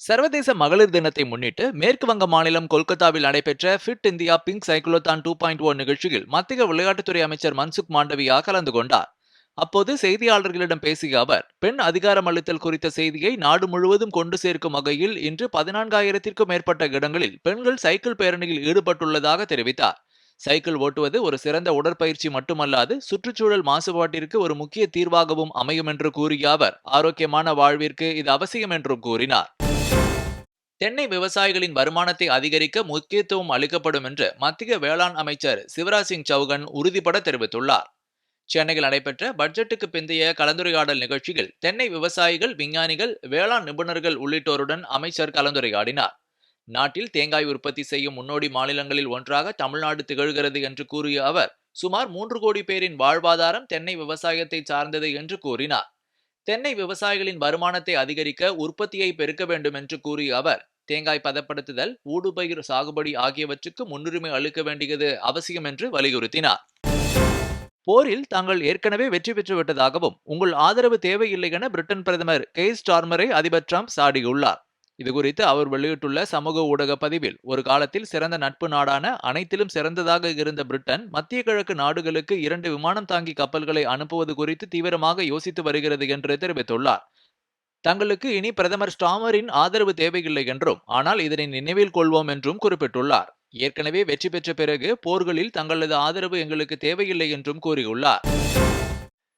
சர்வதேச மகளிர் தினத்தை முன்னிட்டு மேற்கு வங்க மாநிலம் கொல்கத்தாவில் நடைபெற்ற ஃபிட் இந்தியா பிங்க் சைக்ளோதான் 2.0 நிகழ்ச்சியில் மத்திய விளையாட்டுத்துறை அமைச்சர் மன்சுக் மாண்டவியா கலந்து கொண்டார். அப்போது செய்தியாளர்களிடம் பேசிய அவர், பெண் அதிகாரமளித்தல் குறித்த செய்தியை நாடு முழுவதும் கொண்டு சேர்க்கும் வகையில் இன்று 14,000த்திற்கும் மேற்பட்ட இடங்களில் பெண்கள் சைக்கிள் பேரணியில் ஈடுபட்டுள்ளதாக தெரிவித்தார். சைக்கிள் ஓட்டுவது ஒரு சிறந்த உடற்பயிற்சி மட்டுமல்லாது சுற்றுச்சூழல் மாசுபாட்டிற்கு ஒரு முக்கிய தீர்வாகவும் அமையும் என்று கூறிய அவர், ஆரோக்கியமான வாழ்விற்கு இது அவசியம் என்றும் கூறினார். தென்னை விவசாயிகளின் வருமானத்தை அதிகரிக்க முக்கியத்துவம் அளிக்கப்படும் என்று மத்திய வேளாண் அமைச்சர் சிவராஜ் சிங் சௌகன் உறுதிபட தெரிவித்துள்ளார். சென்னையில் நடைபெற்ற பட்ஜெட்டுக்கு பிந்தைய கலந்துரையாடல் நிகழ்ச்சியில் தென்னை விவசாயிகள், விஞ்ஞானிகள், வேளாண் நிபுணர்கள் உள்ளிட்டோருடன் அமைச்சர் கலந்துரையாடினார். நாட்டில் தேங்காய் உற்பத்தி செய்யும் முன்னோடி மாநிலங்களில் ஒன்றாக தமிழ்நாடு திகழ்கிறது என்று கூறிய அவர், சுமார் 3 கோடி பேரின் வாழ்வாதாரம் தென்னை விவசாயத்தை சார்ந்தது என்று கூறினார். தென்னை விவசாயிகளின் வருமானத்தை அதிகரிக்க உற்பத்தியை பெருக்க வேண்டும் என்று கூறிய அவர், தேங்காய் பதப்படுத்துதல், ஊடுபயிர் சாகுபடி ஆகியவற்றுக்கு முன்னுரிமை அளிக்க வேண்டியது அவசியம் என்று வலியுறுத்தினார். போரில் தாங்கள் ஏற்கனவே வெற்றி பெற்று விட்டதாகவும் உங்கள் ஆதரவு தேவையில்லை என பிரிட்டன் பிரதமர் கெய்ர் ஸ்டார்மரை அதிபர் டிரம்ப் சாடியுள்ளார். இதுகுறித்து அவர் வெளியிட்டுள்ள சமூக ஊடக பதிவில், ஒரு காலத்தில் சிறந்த நட்பு நாடான, அனைத்திலும் சிறந்ததாக இருந்த பிரிட்டன் மத்திய கிழக்கு நாடுகளுக்கு 2 விமானம் தாங்கி கப்பல்களை அனுப்புவது குறித்து தீவிரமாக யோசித்து வருகிறது என்று தெரிவித்துள்ளார். தங்களுக்கு இனி பிரதமர் ஸ்டார்மரின் ஆதரவு தேவையில்லை என்றும், ஆனால் இதனை நினைவில் கொள்வோம் என்றும் குறிப்பிட்டுள்ளார். ஏற்கனவே வெற்றி பெற்ற பிறகு போர்களில் தங்களது ஆதரவு எங்களுக்கு தேவையில்லை என்றும் கூறியுள்ளார்.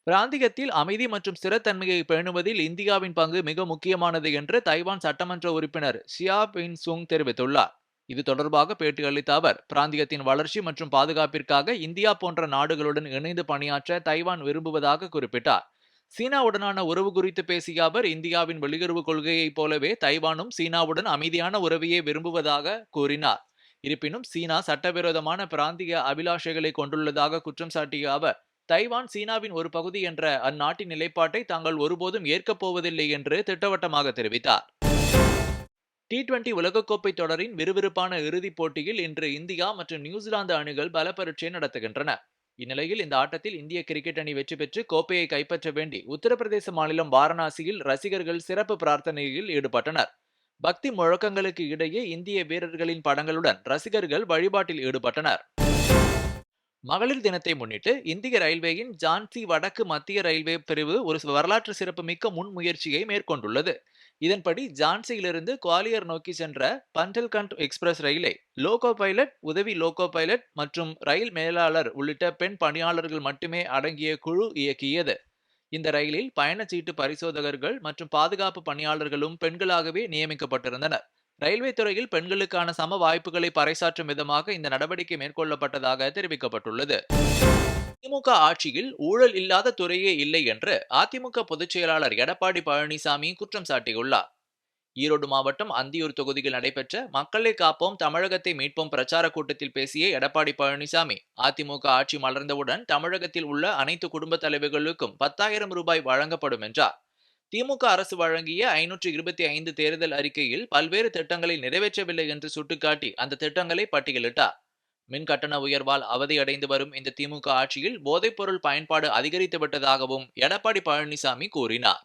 பிராந்தியத்தில் அமைதி மற்றும் ஸ்திரத்தன்மையை பேணுவதில் இந்தியாவின் பங்கு மிக முக்கியமானது என்று தைவான் சட்டமன்ற உறுப்பினர் ஷியா பின் சுங் தெரிவித்துள்ளார். இது தொடர்பாக பேட்டியளித்த அவர், பிராந்தியத்தின் வளர்ச்சி மற்றும் பாதுகாப்பிற்காக இந்தியா போன்ற நாடுகளுடன் இணைந்து பணியாற்ற தைவான் விரும்புவதாக குறிப்பிட்டார். சீனாவுடனான உறவு குறித்து பேசிய அவர், இந்தியாவின் வெளியுறவு கொள்கையைப் போலவே தைவானும் சீனாவுடன் அமைதியான உறவையே விரும்புவதாக கூறினார். இருப்பினும் சீனா சட்டவிரோதமான பிராந்திய அபிலாஷைகளை கொண்டுள்ளதாக குற்றம் சாட்டிய அவர், தைவான் சீனாவின் ஒரு பகுதி என்ற அந்நாட்டின் நிலைப்பாட்டை தாங்கள் ஒருபோதும் ஏற்கப் போவதில்லை என்று திட்டவட்டமாக தெரிவித்தார். T20 உலகக்கோப்பை தொடரின் விறுவிறுப்பான இறுதிப் போட்டியில் இன்று இந்தியா மற்றும் நியூசிலாந்து அணிகள் பல பரீட்சை நடத்துகின்றன. இந்நிலையில் இந்த ஆட்டத்தில் இந்திய கிரிக்கெட் அணி வெற்றி பெற்று கோப்பையை கைப்பற்ற வேண்டி உத்தரப்பிரதேச மாநிலம் வாரணாசியில் ரசிகர்கள் சிறப்பு பிரார்த்தனையில் ஈடுபட்டனர். பக்தி முழக்கங்களுக்கு இடையே இந்திய வீரர்களின் படங்களுடன் ரசிகர்கள் வழிபாட்டில் ஈடுபட்டனர். மகளிர் தினத்தை முன்னிட்டு இந்திய ரயில்வேயின் ஜான்சி வடக்கு மத்திய ரயில்வே பிரிவு ஒரு வரலாற்று சிறப்புமிக்க முன்முயற்சியை மேற்கொண்டுள்ளது. இதன்படி ஜான்சியிலிருந்து குவாலியர் நோக்கி சென்ற பண்டல்கண்ட் எக்ஸ்பிரஸ் ரயிலை லோகோ பைலட், உதவி லோகோ பைலட் மற்றும் ரயில் மேலாளர் உள்ளிட்ட பெண் பணியாளர்கள் மட்டுமே அடங்கிய குழு இயக்கியது. இந்த ரயிலில் பயணச்சீட்டு பரிசோதகர்கள் மற்றும் பாதுகாப்பு பணியாளர்களும் பெண்களாகவே நியமிக்கப்பட்டிருந்தனர். ரயில்வே துறையில் பெண்களுக்கான சம வாய்ப்புகளை பறைசாற்றும் விதமாக இந்த நடவடிக்கை மேற்கொள்ளப்பட்டதாக தெரிவிக்கப்பட்டுள்ளது. திமுக ஆட்சியில் ஊழல் இல்லாத துறையே இல்லை என்று அதிமுக பொதுச் செயலாளர் எடப்பாடி பழனிசாமி குற்றம் சாட்டியுள்ளார். ஈரோடு மாவட்டம் அந்தியூர் தொகுதியில் நடைபெற்ற மக்களை காப்போம் தமிழகத்தை மீட்போம் பிரச்சார கூட்டத்தில் பேசிய எடப்பாடி பழனிசாமி, அதிமுக ஆட்சி மலர்ந்தவுடன் தமிழகத்தில் உள்ள அனைத்து குடும்ப தலைவர்களுக்கும் 10,000 ரூபாய் வழங்கப்படும் என்றார். திமுக அரசு வழங்கிய 525 தேர்தல் அறிக்கையில் பல்வேறு திட்டங்களை நிறைவேற்றவில்லை என்று சுட்டிக்காட்டி அந்த திட்டங்களை பட்டியலிட்டார். மின் கட்டண உயர்வால் அவதியடைந்து வரும் இந்த திமுக ஆட்சியில் போதைப்பொருள் பயன்பாடு அதிகரித்து விட்டதாகவும் எடப்பாடி பழனிசாமி கூறினார்.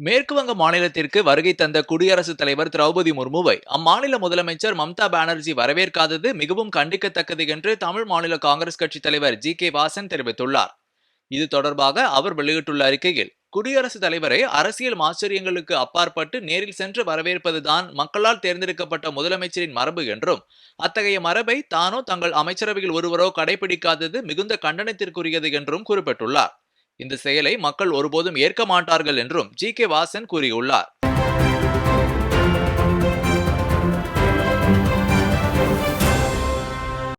மேற்குவங்க மாநிலத்திற்கு வருகை தந்த குடியரசுத் தலைவர் திரௌபதி முர்முவை அம்மாநில முதலமைச்சர் மம்தா பானர்ஜி வரவேற்காதது மிகவும் கண்டிக்கத்தக்கது என்று தமிழ் மாநில காங்கிரஸ் கட்சி தலைவர் ஜி.கே. வாசன் தெரிவித்துள்ளார். இது தொடர்பாக அவர் வெளியிட்டுள்ள அறிக்கையில், குடியரசுத் தலைவரை அரசியல் ஆச்சரியங்களுக்கு அப்பாற்பட்டு நேரில் சென்று வரவேற்பதுதான் மக்களால் தேர்ந்தெடுக்கப்பட்ட முதலமைச்சரின் மரபு என்றும், அத்தகைய மரபை தானோ தங்கள் அமைச்சரவையில் ஒருவரோ கடைபிடிக்காதது மிகுந்த கண்டனத்திற்குரியது என்றும் குறிப்பிட்டுள்ளார். இந்த செயலை மக்கள் ஒருபோதும் ஏற்க மாட்டார்கள் என்றும் ஜி.கே. வாசன் கூறியுள்ளார்.